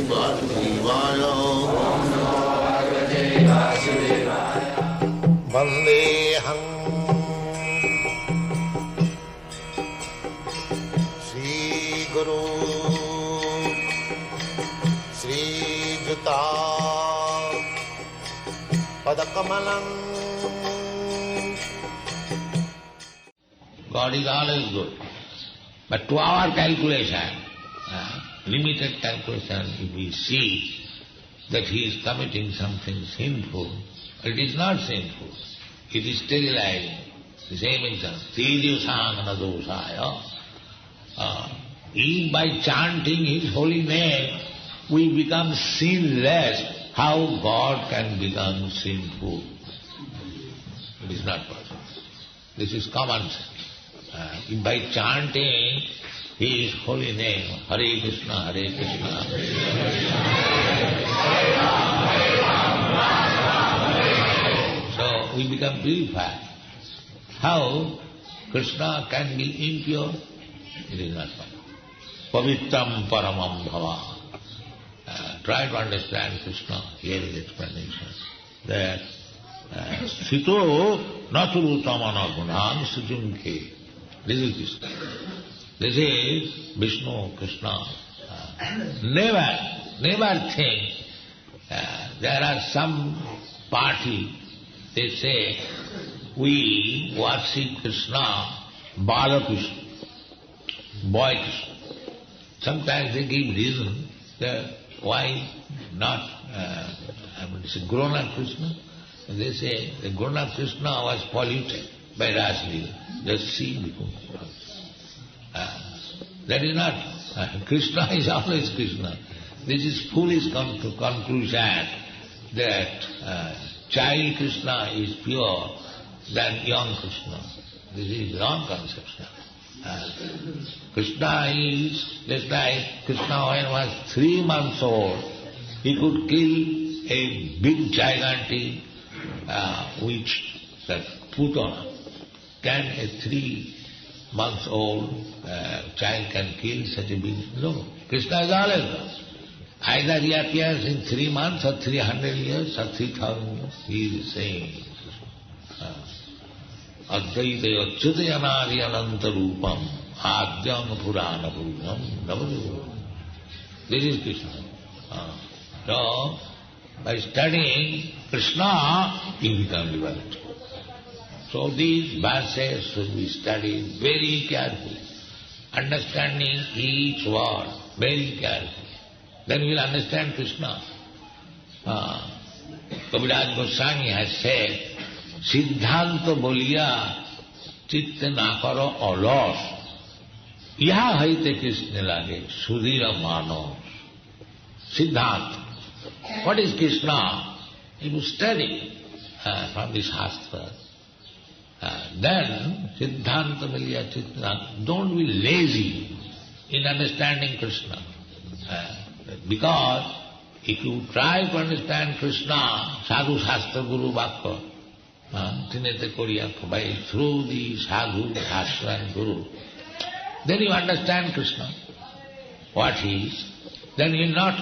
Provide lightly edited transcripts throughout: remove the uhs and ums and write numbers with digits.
Vasudevaya. Vandeham Sri Guru Sri Juta Padakamalam. God is always good. But to our calculation, limited calculation, if we see that he is committing something sinful, it is not sinful. It is sterilizing. The same example. Tejusangana dosaya. If by chanting his holy name we become sinless, how God can become sinful? It is not possible. This is common sense. If by chanting his holy name, Hare Krishna, Hare Krishna, so we become purified. How Krishna can be impure? It is not possible. Pavitram paramam bhava. Try to understand Krishna. Here is explanation that Sito naturutamana gunam sujumke. This is Krishna. This is Vishnu, Krishna. Never think there are some party, they say, we worship Krishna, Bala Krishna, boy Krishna. Sometimes they give reason that why not grown-up Krishna. And they say the grown-up Krishna was polluted by Raslila. Just see because that is not. Krishna is always Krishna. This is foolish conclusion that child Krishna is pure than young Krishna. This is wrong conception. Krishna is just like Krishna when he was 3 months old. He could kill a big gigantic witch, that Putana. Can a 3 months old child can kill such a big... No. Krishna is always there. Either he appears in 3 months or 300 years or 3,000 years. He is the same. Advaita achyutayanadi ananta rupam adyam purana purunam navadu. This is Krishna. So, by studying Krishna, you become liberated. So these verses should be studied very carefully, understanding each word very carefully. Then we will understand Krishna. Kaviraj Goswami has said, Siddhanta Boliya Citte na karo alos, yaha haite Krishna lage, sudhira manos. Siddhanta. What is Krishna? If you study from the Shastra, then Siddhanta Boliya Citte, don't be lazy in understanding Krishna. Because if you try to understand Krishna, Sadhu Shastra Guru Bhakta, through the Sadhu Shastra and Guru, then you understand Krishna, what he is. Then you will not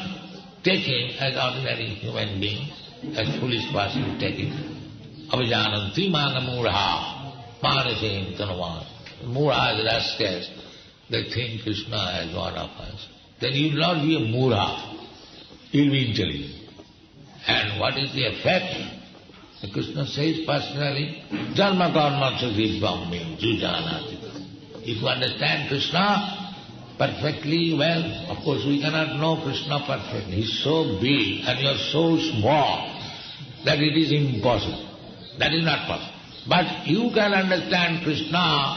take him as ordinary human being, as foolish person take it. Avijananti mana murha, manasem tanavas. Murha is rascals. They think Krishna as one of us. Then you will not be a murha. You will be intelligent. And what is the effect? Krishna says personally, Janma karma chadibham me jujanati. If you understand Krishna perfectly well, of course we cannot know Krishna perfectly. He is so big and you are so small that it is impossible. That is not possible. But you can understand Krishna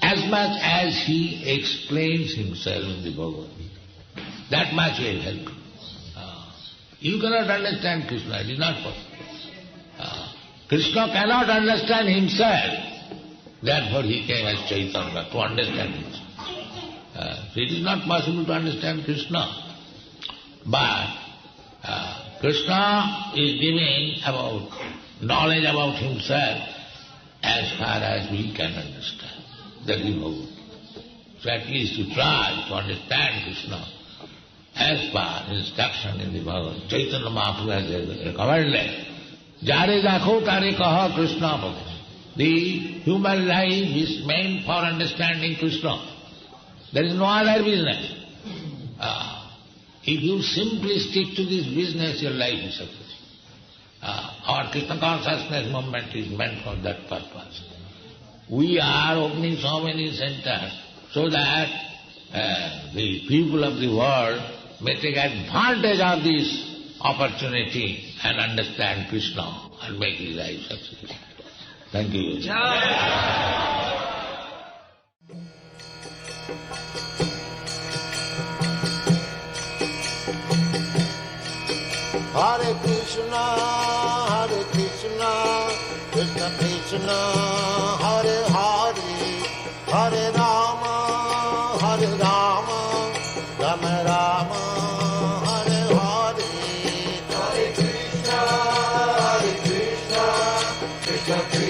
as much as he explains himself in the Bhagavad-gita. That much will help you. You cannot understand Krishna, it is not possible. Krishna cannot understand himself. Therefore he came as Chaitanya to understand himself. So it is not possible to understand Krishna. But Krishna is giving about knowledge about himself as far as we can understand. That is Bhagavad. So at least you try to understand Krishna as per instruction in the Bhagavad, Chaitanya Mahaprabhu has recommended, Jare dakho tare kaha Krishna bhakti. The human life is meant for understanding Krishna. There is no other business. If you simply stick to this business, your life is successful. Our Krishna consciousness movement is meant for that purpose. We are opening so many centers so that the people of the world may take advantage of this opportunity and understand Krishna and make his life successful. Thank you. Hare Krishna, Krishna Krishna, Hare Hare, Hare Rama, Rama Rama, Hare Hare. Hare Krishna, Krishna Krishna.